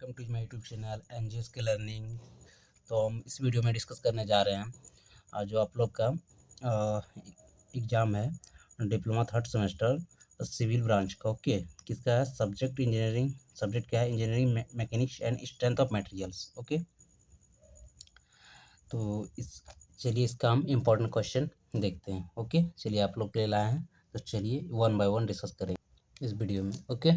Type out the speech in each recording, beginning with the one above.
Welcome to my YouTube channel NGS के learning. तो हम इस वीडियो में डिस्कस करने जा रहे हैं जो आप लोग का एग्ज़ाम है diploma third semester civil branch का। ओके, किसका है? Subject engineering. सब्जेक्ट क्या है? Engineering mechanics and strength of materials. Okay, तो चलिए इसका हम इम्पोर्टेंट क्वेश्चन देखते हैं। ओके, चलिए आप लोग के लिए लाए हैं, तो चलिए वन बाय वन डिस्कस करेंगे इस वीडियो में। ओके,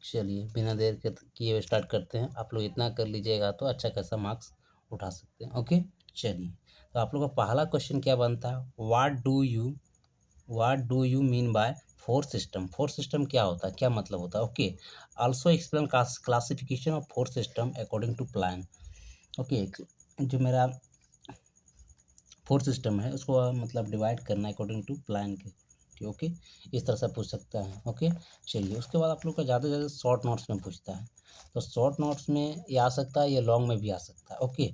चलिए बिना देर के किए स्टार्ट करते हैं। आप लोग इतना कर लीजिएगा तो अच्छा खासा मार्क्स उठा सकते हैं। ओके, चलिए तो आप लोग का पहला क्वेश्चन क्या बनता है? What do you mean by force system? Force system क्या होता है, क्या मतलब होता है? Okay, also explain classification of force system according to plan. Okay, जो मेरा फोर्थ सिस्टम है उसको मतलब डिवाइड करना है अकॉर्डिंग टू प्लान के। ओके, इस तरह से पूछ सकता है। ओके, चलिए उसके बाद आप लोग का ज़्यादा से ज़्यादा शॉर्ट नोट्स में पूछता है, तो शॉर्ट नोट्स में ये आ सकता है, ये लॉन्ग में भी आ सकता है। ओके,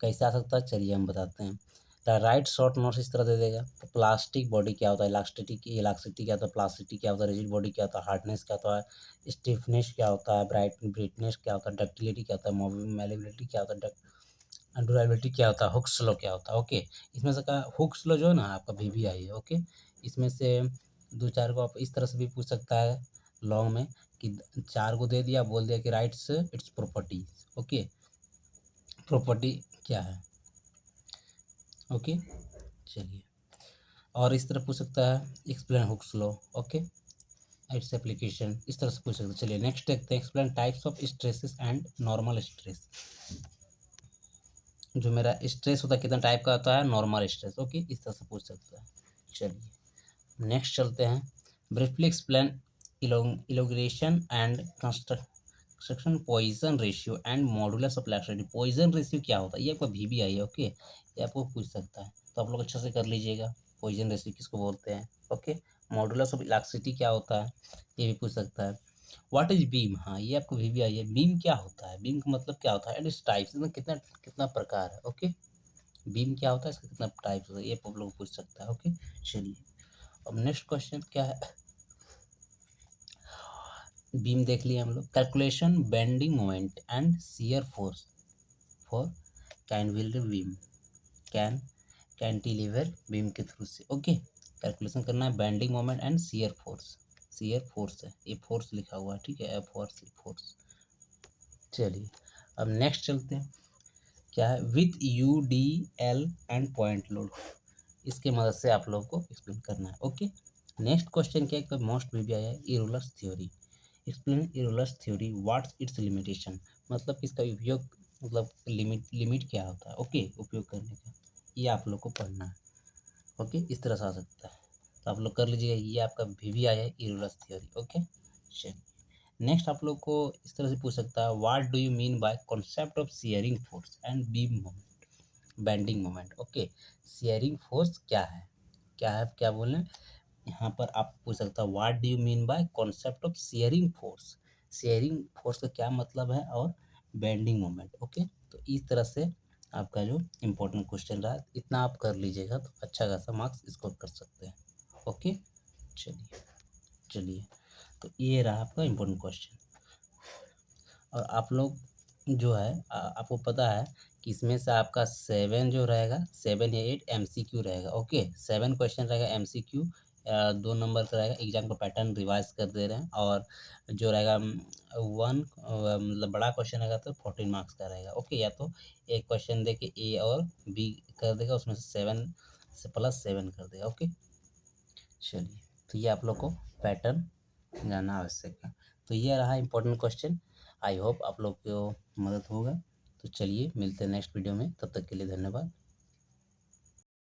कैसे आ सकता है चलिए हम बताते हैं। राइट शॉर्ट नोट्स इस तरह दे देगा। तो प्लास्टिक बॉडी क्या होता है, इलास्टिसिटी क्या होता है, प्लास्टिसिटी क्या होता है, रिजिड बॉडी क्या होता है, हार्डनेस क्या होता है, स्टिफनेस क्या होता है, ब्राइटनेस क्या होता है, डक्टिलिटी क्या होता है, मैलेबिलिटी क्या होता है, ड्यूरेबिलिटी क्या होता है, हुक स्लो क्या होता है। ओके, इसमें से का हुक स्लो जो है ना आपका वीवीआई है। ओके, इसमें से दो चार को आप इस तरह से भी पूछ सकता है लॉन्ग में कि चार को दे दिया, बोल दिया कि rights it's property. Okay, property क्या है? ओके, चलिए और इस तरह पूछ सकता है explain hook slow. Okay, its application, इस तरह से पूछ सकते हैं। चलिए नेक्स्ट देखते हैं, explain types of stresses and normal stress. जो मेरा स्ट्रेस होता है कितना टाइप का होता है? Normal stress. ओके, इस तरह से पूछ सकता है। चलिए नेक्स्ट चलते हैं, briefly explain elongation and construction Poisson ratio and modulus of elasticity. Poisson ratio क्या होता है? ये आपका वीवीआई है। ओके, ये आपको पूछ सकता है, तो आप लोग अच्छे से कर लीजिएगा। पॉइजन रेशियो किसको बोलते हैं? ओके, मॉडुलस ऑफ इलास्टिसिटी क्या होता है? ये भी पूछ सकता है। What is beam? हाँ, ये आपको वीवीआई है। बीम क्या होता है? बीम का मतलब क्या होता है? एंड इट्स टाइप्स, इसमें कितना कितना प्रकार है। ओके, बीम क्या होता है, इसका कितना टाइप्स होता है, ये आप लोग पूछ सकता है। ओके, चलिए अब नेक्स्ट क्वेश्चन क्या है? बीम देख लिए हम लोग। Calculation bending moment and shear force for cantilever beam, cantilever beam के थ्रू से। ओके, कैलकुलेशन करना है bending moment and shear force है, ये फोर्स लिखा हुआ है। ठीक है, एफ फोर्स, फोर्स। चलिए अब नेक्स्ट चलते हैं, क्या है? With U D L and point load, इसके मदद से आप लोग को एक्सप्लेन करना है। ओके, नेक्स्ट क्वेश्चन क्या है? मोस्ट भी आया है Euler's theory. Explain Euler's theory, what's its limitation, मतलब इसका उपयोग, मतलब लिमिट क्या होता है। ओके, उपयोग करने का, ये आप लोग को पढ़ना है। ओके, इस तरह से आ सकता है, तो आप लोग कर लीजिएगा। ये आपका वी आया है इरोलस थ्योरी। ओके, चलिए नेक्स्ट आप लोग को इस तरह से पूछ सकता है, what do you mean bye concept of sharing force and beam moment, bending moment. Okay, sharing force क्या है? क्या है, क्या बोलें यहाँ पर? आप पूछ सकता है what do you mean bye concept of sharing force, sharing force का क्या मतलब है, और बेंडिंग मोमेंट। ओके, तो इस तरह से आपका जो इम्पोर्टेंट क्वेश्चन रहा, इतना आप कर लीजिएगा तो अच्छा खासा मार्क्स स्कोर कर सकते हैं। ओके, चलिए चलिए तो ये रहा आपका इम्पोर्टेंट क्वेश्चन। और आप लोग जो है आपको पता है कि इसमें से आपका 7 जो रहेगा, 7 या 8 एमसीक्यू रहेगा। ओके, 7 क्वेश्चन रहेगा एमसीक्यू, 2 नंबर का रहेगा। एग्जाम का पैटर्न रिवाइज कर दे रहे हैं, और जो रहेगा 1 मतलब बड़ा क्वेश्चन रहेगा तो 14 मार्क्स का रहेगा। ओके, या तो एक क्वेश्चन दे के ए और बी कर देगा, उसमें से 7 से +7 कर देगा। ओके, चलिए तो ये आप लोग को पैटर्न जानना आवश्यक है। तो ये रहा इम्पोर्टेंट क्वेश्चन। आई होप आप लोग को मदद होगा। तो चलिए मिलते हैं नेक्स्ट वीडियो में, तब तक के लिए धन्यवाद।